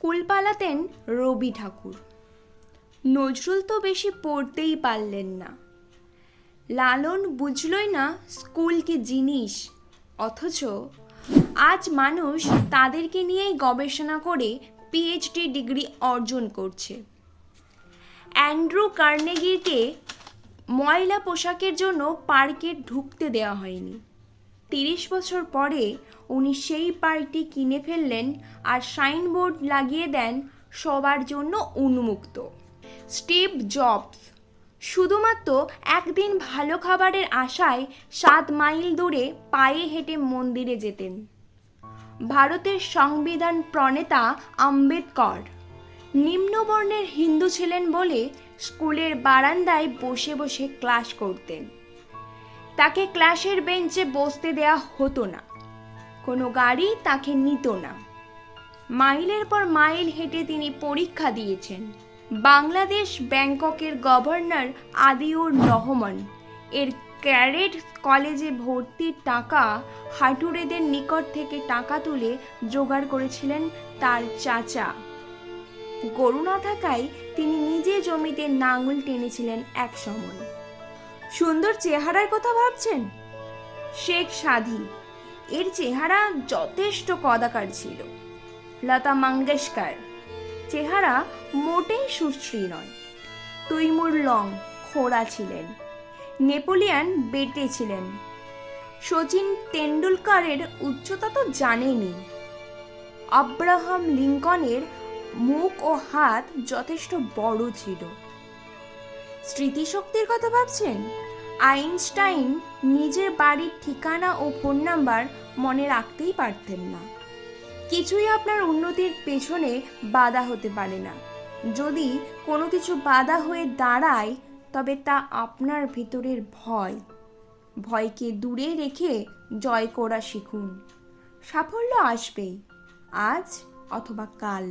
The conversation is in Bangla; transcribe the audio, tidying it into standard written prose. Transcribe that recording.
স্কুল পালাতেন রবি ঠাকুর। নজরুল তো বেশি পড়তেই পারলেন না। লালন বুঝলই না স্কুল কি জিনিস, অথচ আজ মানুষ তাদেরকে নিয়েই গবেষণা করে পিএইচডি ডিগ্রি অর্জন করছে। অ্যান্ড্রু কার্নেগিকে ময়লা পোশাকের জন্য পার্কে ঢুকতে দেওয়া হয়নি। 30 বছর পরে উনি সেই পার্কটি কিনে ফেললেন আর সাইনবোর্ড লাগিয়ে দেন সবার জন্য উন্মুক্ত। স্টিভ জবস শুধুমাত্র একদিন ভালো খাবারের আশায় 7 মাইল দূরে পায়ে হেঁটে মন্দিরে যেতেন। ভারতের সংবিধান প্রণেতা আম্বেদকর নিম্নবর্ণের হিন্দু ছিলেন বলে স্কুলের বারান্দায় বসে বসে ক্লাস করতেন। তাকে ক্লাসের বেঞ্চে বসতে দেয়া হতো না, কোনো গাড়ি তাকে নিত না। মাইলের পর মাইল হেঁটে তিনি পরীক্ষা দিয়েছেন। বাংলাদেশ ব্যাংককের গভর্নর আদিউর রহমান এর ক্যাডেট কলেজে ভর্তির টাকা হাটুরেদের নিকট থেকে টাকা তুলে জোগাড় করেছিলেন তার চাচা। গরু না থাকায় তিনি নিজে জমিতে নাঙল টেনেছিলেন এক সময়। সুন্দর চেহারার কথা ভাবছেন? শেখ সাদী, এর চেহারা যথেষ্ট কদাকার ছিল। লতা মঙ্গেশকর, চেহারা মোটেই সুশ্রী নয়। তৈমুর লং খোড়া ছিলেন। নেপোলিয়ন বেটে ছিলেন। সচিন তেন্ডুলকরের উচ্চতা তো জানেনই। আব্রাহাম লিঙ্কনের মুখ ও হাত যথেষ্ট বড় ছিল। স্মৃতিশক্তির কথা ভাবছেন? আইনস্টাইন নিজের বাড়ির ঠিকানা ও ফোন নাম্বার মনে রাখতেই পারতেন না। কিছুই আপনার উন্নতির পেছনে বাধা হতে পারে না। যদি কোনো কিছু বাধা হয়ে দাঁড়ায়, তবে তা আপনার ভিতরের ভয়। ভয়কে দূরে রেখে জয় করা শিখুন। সাফল্য আসবেই, আজ অথবা কাল।